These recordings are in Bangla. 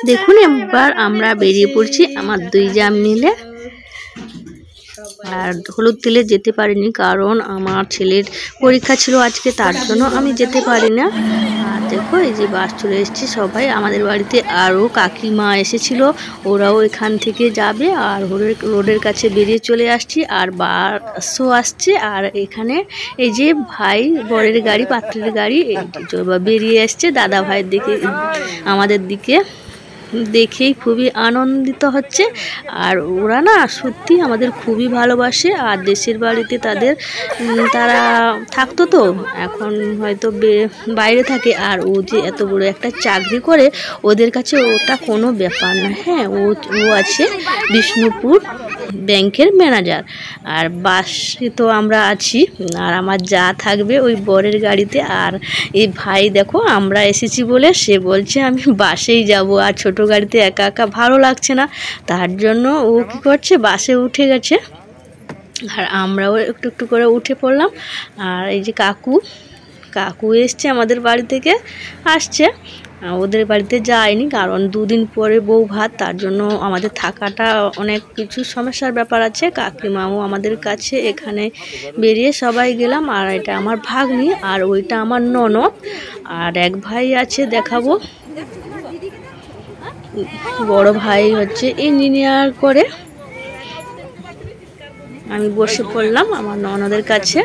দেখুন এবার আমরা বেরিয়ে পড়ছি আমার দুই জাম মিলে। আর হলুদ তেলে যেতে পারিনি কারণ আমার ছেলের পরীক্ষা ছিল আজকে, তার জন্য আমি যেতে পারি না। আর দেখো এই যে বাস চলে এসেছি সবাই আমাদের বাড়িতে। আরও কাকিমা এসেছিল, ওরাও এখান থেকে যাবে। আর রোডের কাছে বেরিয়ে চলে আসছি আর বাসও আসছে। আর এখানে এই যে ভাই বরের গাড়ি, পাত্রের গাড়ি বেরিয়ে আসছে দাদা ভাইয়ের দিকে, আমাদের দিকে দেখেই খুবই আনন্দিত হচ্ছে। আর ওরা না সত্যি আমাদের খুবই ভালোবাসে। আর দেশের বাড়িতে তারা থাকতো, তো এখন হয়তো বাইরে থাকে। আর ও যে এত বড় একটা চাকরি করে, ওদের কাছে ওটা কোনো ব্যাপার না। হ্যাঁ, ও আছে বিষ্ণুপুর ব্যাংকের ম্যানেজার। আর বাসে তো আমরা আছি, আর আমার যা থাকবে ওই বরের গাড়িতে। আর এই ভাই দেখো আমরা এসেছি বলে সে বলছে আমি বাসেই যাব, আর ছোট গাড়িতে একা একা ভালো লাগছে না, তার জন্য ও কি করছে বাসে উঠে গেছে। আর আমরাও একটু একটু করে উঠে পড়লাম। আর এই যে কাকু এসছে আমাদের বাড়ি থেকে, আসছে। ওদের বাড়িতে যায়নি কারণ দুদিন পরে বউ ভাত, তার জন্য আমাদের থাকাটা অনেক কিছু সমস্যার ব্যাপার আছে। কাকিমাও আমাদের কাছে, এখানে বেরিয়ে সবাই গেলাম। আর এটা আমার ভাগ্নি, আর ওইটা আমার ননদ। আর এক ভাই আছে দেখাবো, বড় ভাই হচ্ছে ইঞ্জিনিয়ার করে। আমি বসে পড়লাম আমার ননদের কাছে,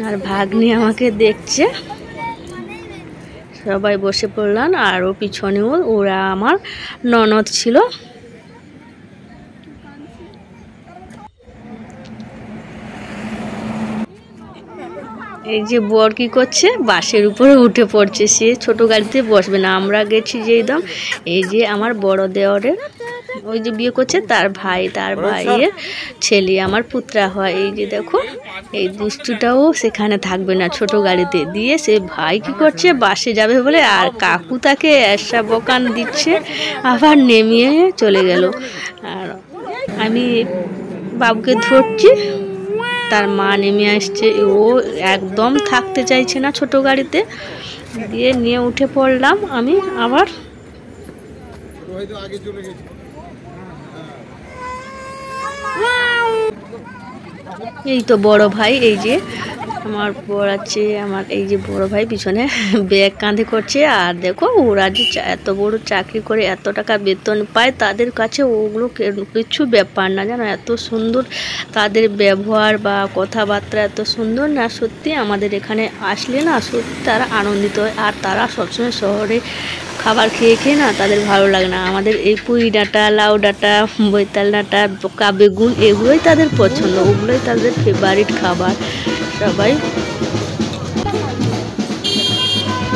আর ভাগ্নি আমাকে দেখছে। সবাই বসে পড়লাম, আর ও পিছনেও ওরা আমার ননদ ছিল। এই যে বর কি করছে, বাসের উপরে উঠে পড়ছে। সে ছোট গাড়িতে বসবে না, আমরা গেছি যে একদম। এই যে আমার বড় দেওরের ওই যে বিয়ে করছে তার ভাইয়ের ছেলে, আমার পুত্রা হয়। এই যে দেখো এই দুষ্টুটাও সেখানে থাকবে না, ছোট গাড়িতে দিয়ে সে ভাই কি করছে বাসে যাবে বলে, আর কাকু তাকে এসা বকান দিচ্ছে, আবার নেমিয়ে চলে গেল। আর আমি বাবুকে ধরছি, তার মা নেমে আসছে। ও একদম থাকতে চাইছে না ছোট গাড়িতে, দিয়ে নিয়ে উঠে পড়লাম আমি আবার। এই তো বড় ভাই, এই যে আমার বর আছে, আমার এই যে বড় ভাই পিছনে ব্যাগ কাঁধে করছে। আর দেখো ওরা যে এত বড় চাকরি করে এত টাকা বেতন পায়, তাদের কাছে ওগুলো কিছু ব্যাপার না, জানো। এত সুন্দর তাদের ব্যবহার বা কথাবার্তা, এত সুন্দর না। সত্যি আমাদের এখানে আসলে না সত্যি তারা আনন্দিত হয়। আর তারা সবসময় শহরে খাবার খেয়ে না তাদের ভালো লাগে না। আমাদের এই পুঁই ডাঁটা, লাউ ডাঁটা, বৈতাল ডাঁটা, বোকা বেগুন, এগুলোই তাদের পছন্দ, ওগুলোই তাদের ফেভারিট খাবার। সবাই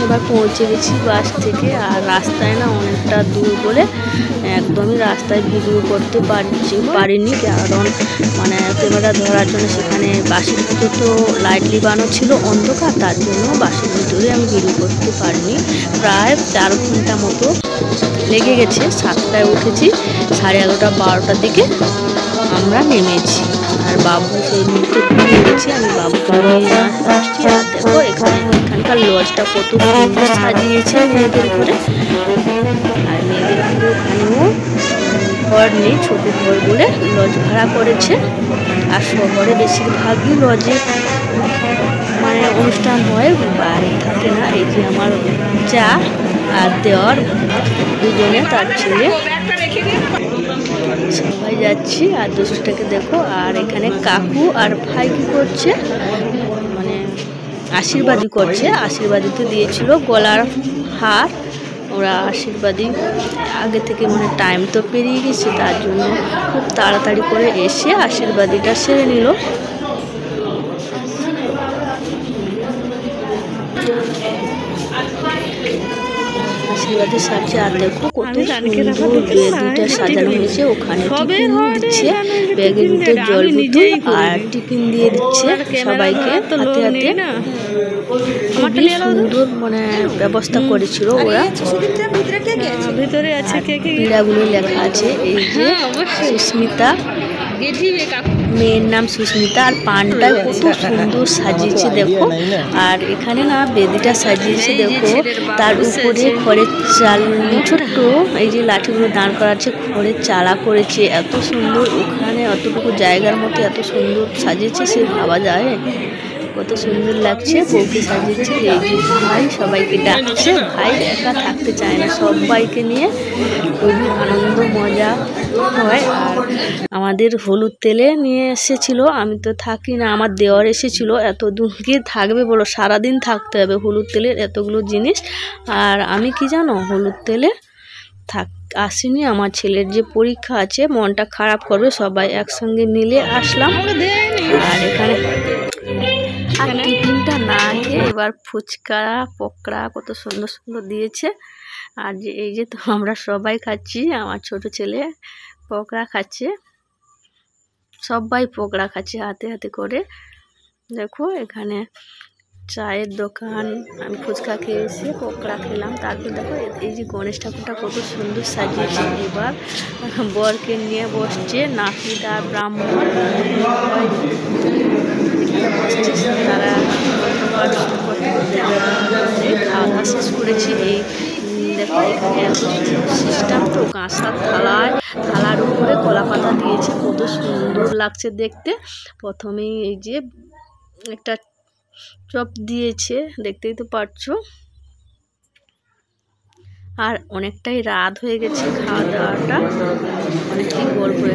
এবার পৌঁছে গেছি বাস থেকে। আর রাস্তায় না অনেকটা দূর বলে একদমই রাস্তায় ভিডিও করতে পারিনি, কারণ মানে ক্যামেরা ধরার জন্য সেখানে বাসের ভিতর তো লাইট লিবানো ছিল, অন্ধকার, তার জন্য বাসের ভিতরে আমি ভিডিও করতে পারিনি। প্রায় 4 ঘন্টা মতো লেগে গেছে। 7টায় উঠেছি, 11:30 12টার দিকে আমরা নেমেছি। আর বাবু সেই মুহূর্তে ঘুমিয়ে গেছি, আমি বাবুকে নিয়ে আসছি। আর দেখো এখানকার লজটা কত সুন্দর সাজিয়েছে মেয়েদের করে। আর মেয়েদের করে ওখানেও ঘর নেই, ছোট ঘর বলে লজ ভাড়া করেছে। আর শহরে বেশিরভাগই লজে মানে অনুষ্ঠান হয়, বাড়ি থাকে না। এই যে আমার চা আর দেওয়ার দুজনে, তার ছেলে, সবাই যাচ্ছি। আর দুষ্টটাকে দেখো। আর এখানে কাকু আর ভাই কি করছে, মানে আশীর্বাদী করছে। আশীর্বাদীতে দিয়েছিল গলার হার, ওরা আশীর্বাদী আগে থেকে মানে টাইম তো পেরিয়ে গেছে, তার জন্য খুব তাড়াতাড়ি করে এসে আশীর্বাদীটা সেরে নিল। আশীর্বাদের সাথে আর দেখো কত সুন্দর দুইটা সাজানো হয়েছে। ওখানে টিফিন দিচ্ছে, ব্যাগের ভিতরে জল বোতল আর টিফিন দিয়ে দিচ্ছে সবাইকে হাতে হাতে। খুবই সুন্দর মানে ব্যবস্থা করেছিল ওরা। ভিতরে আছে, পিড়াগুলো লেখা আছে এই যে সুস্মিতা। মেয়ের নাম সুস্মিতা। আর পানটা কত সুন্দর সাজিয়েছে দেখো। আর এখানে না বেদিটা সাজিয়েছে দেখো, তার উপরে খড়ের চাল ছোট্ট এই যে লাঠিগুলো দাঁড় করাচ্ছে, খড়ের চালা করেছে এত সুন্দর। ওখানে অতটুকু জায়গার মধ্যে এত সুন্দর সাজিয়েছে, সে ভাবা যায় কত সুন্দর লাগছে। বউকে সাজিয়েছে, এই যে ভাই সবাইকে ডাকছে, ভাই একা থাকতে চায় না, সবাইকে নিয়ে খুবই আনন্দ মজা হয়। আর আমাদের হলুদ তেলে নিয়ে এসেছিল, আমি তো থাকি না, আমার দেওয়ার এসেছিল। এত দূর কি থাকবে বলো, সারাদিন থাকতে হবে হলুদ তেলের এতগুলো জিনিস। আর আমি কি জানো, হলুদ তেলে আসিনি, আমার ছেলের যে পরীক্ষা আছে, মনটা খারাপ করবে, সবাই একসঙ্গে মিলে আসলাম। আর এখানে আর টিফিনটা না খেয়ে এবার ফুচকা পকোড়া কত সুন্দর সুন্দর দিয়েছে। আর যে এই যে তো আমরা সবাই খাচ্ছি, আমার ছোট ছেলে পকোড়া খাচ্ছে, সবাই পকোড়া খাচ্ছে হাতে হাতে করে। দেখো এখানে চায়ের দোকান, আমি ফুচকা খেয়ে এসে পকোড়া খেলাম। তারপর দেখো এই যে গণেশ ঠাকুরটা কত সুন্দর সাজিয়েছে। এবার বরকে নিয়ে বসছে নাপিত আর ব্রাহ্মণ, তারা খাওয়া দাওয়া শেষ করেছি। এই দেখো এখানে এত সিস্টেম তো, কাঁসার থালার উপরে কলা পাতা দিয়েছে, কত সুন্দর লাগছে দেখতে। প্রথমেই এই যে একটা চপ দিয়েছে, দেখতেই তো পারছো। আর অনেকটাই রাত হয়ে গেছে, খাওয়া দাওয়াটা অনেকটাই গল্প করে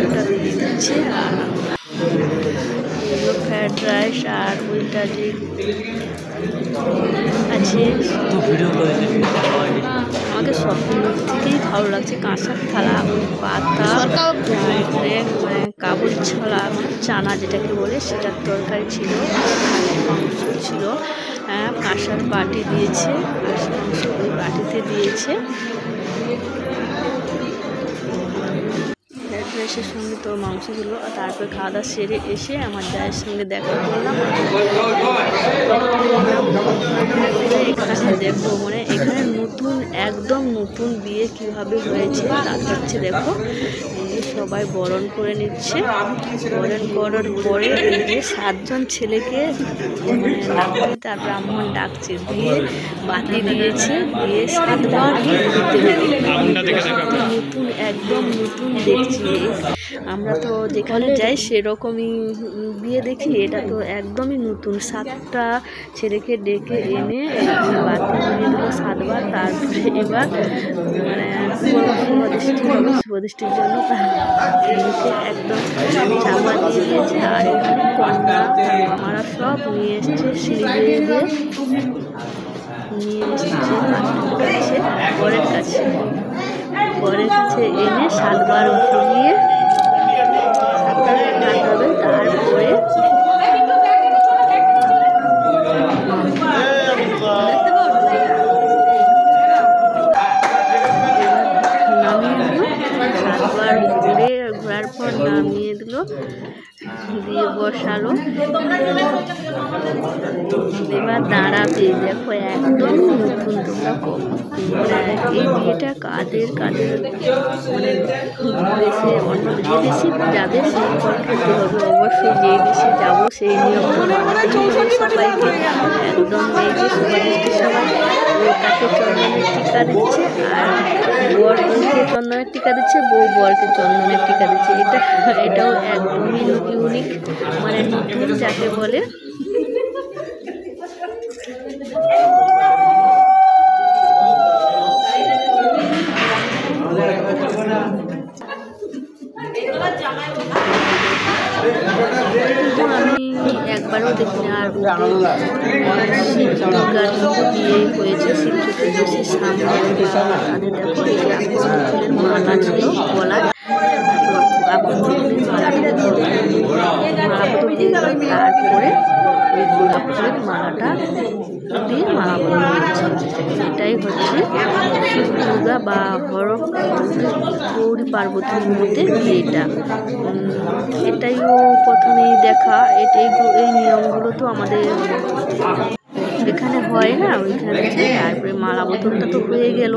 একটা দিয়ে দিচ্ছে। আর ফ্রায়েড রাইস আর ওইটা যে আছে, আমাকে সব থেকেই ভালো লাগছে। কাঁসার থালা, ওই পাতা, এখানে কাবুল ছোলা চানা যেটাকে বলে, সেটার তরকারি ছিল, মাংস ছিল, কাঁসার বাটি দিয়েছে, ওই বাটিতে দিয়েছে। ফ্রাইড সঙ্গে তো মাংস ছিল। আর তারপরে খাওয়া দাওয়া সেরে এসে আমার জায়ের সঙ্গে দেখা করলাম। এখানে দেখো মানে এখানে নতুন, একদম নতুন বিয়ে কিভাবে হয়েছে দেখাচ্ছে। দেখো এই যে সবাই বরণ করে নিচ্ছে, বরণ করার পরে এই যে 7 জন ছেলেকে নাপিত আর ব্রাহ্মণ ডাকছে, দিয়ে বাতি দিয়েছে, দিয়ে 7 বার নতুন, একদম নতুন দেখছি। আমরা তো যেখানে যাই সেরকমই বিয়ে দেখি, এটা তো একদমই নতুন। 7টা ছেলেকে ডেকে এনে বাতি দিয়ে দিল 7 বার। তারপরে এবার মানে শুভদৃষ্টির জন্য তাদেরকে একদম চাপা দিয়ে দিয়েছে। আর এখানে কন্যা আমরা সব নিয়ে এসছে, সিঁড়ি দিয়ে নিয়ে এসছে বরের কাছে এনে 7 বার ঘুরিয়ে 7টা গাতে হবে। তারপরে ঘোরার পর নামিয়ে দিল, দিয়ে বসালো। এবার দাঁড়াবে, দেখো একদম নতুন। তোমরা এই বিয়েটা কাদের মানে দেশে, অন্য যে দেশে যাবে সেই ফল খেতে হবে অবশ্যই। যেই দেশে যাবো সেই নিয়ম সবাইকে একদম। এই যে শুভদৃষ্টি সবাই তাকে চন্দনের টিকা দিচ্ছে, আর বর বউকে চন্দনের টিকা দিচ্ছে, বউ বরকে চন্দনের টিকা দিচ্ছে। এটাও একদমই ইউনিক, মানে নতুন যাকে বলে। আমি একবারও দেখিনি। আর শিব দুর্গার বিয়ে হয়েছে, শিব চতুর্দশীর সামনে। তাদের দেখো এই যে ফুলের মালা ছিল গলায়, তারপরে ওই গোলাপ ফুলের মালাটা দিয়ে মালা বদল হচ্ছে। এটাই হচ্ছে শিব দুর্গা বা গৌরী পার্বতীর মধ্যে বিয়েটা। এটাইও প্রথমেই দেখা। এই নিয়মগুলো তো আমাদের এখানে হয় না, ওইখানে। তারপরে মালা বদলটা তো হয়ে গেল।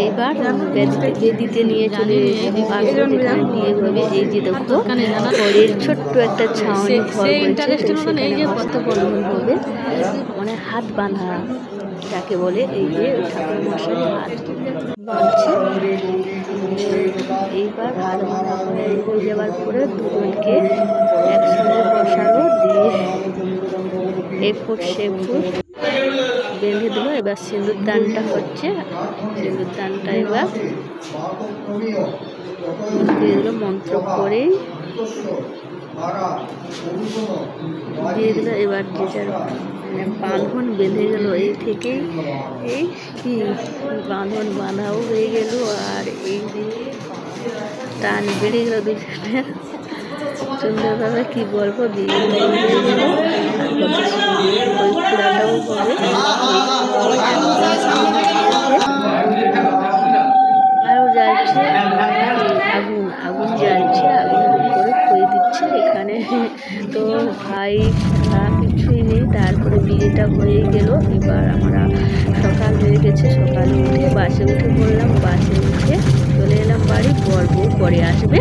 এইবার বেদিতে নিয়ে চলে বিয়ে হবে। এই যে দেখো ঘরের ছোট্ট একটা ছাউনি ঘর করেছে, কত বন্ধন হবে মানে হাত বাঁধা যাকে বলে। এই যে ঠাকুর মশাই হাত বাঁধছে। এইবার হাত বাঁধা হয়ে যাওয়ার পরে দুজনকে একসঙ্গে বসালো, দিয়ে এ ফুট সে ফুট বেঁধে দিল। এবার সিঁদুর দানটা হচ্ছে, সিঁদুর দানটা এবার দিয়ে দিল মন্ত্র করেই দিয়ে দিল। এবার যে যার বাঁধন বেঁধে গেল, এই থেকেই এই কি বাঁধন বাঁধাও হয়ে গেল। আর এই যে টান বেড়ে গেল দুজনের সুন্দরভাবে, কি বলবো, বিয়ে হয়ে গেল। ওই পুরাটাও হবে। আরও জ্বালছে আগুন, আগুন জ্বালছে, আগুন করে খই দিচ্ছে এখানে। তো ভাই কিছুই নেই। তারপরে বিয়েটা হয়ে গেল। এবার আমরা সকাল হয়ে গেছে, সকালে উঠে বাসে উঠে পড়লাম। বাসে উঠে চলে এলাম বাড়ি। বর বউ পরে আসবে।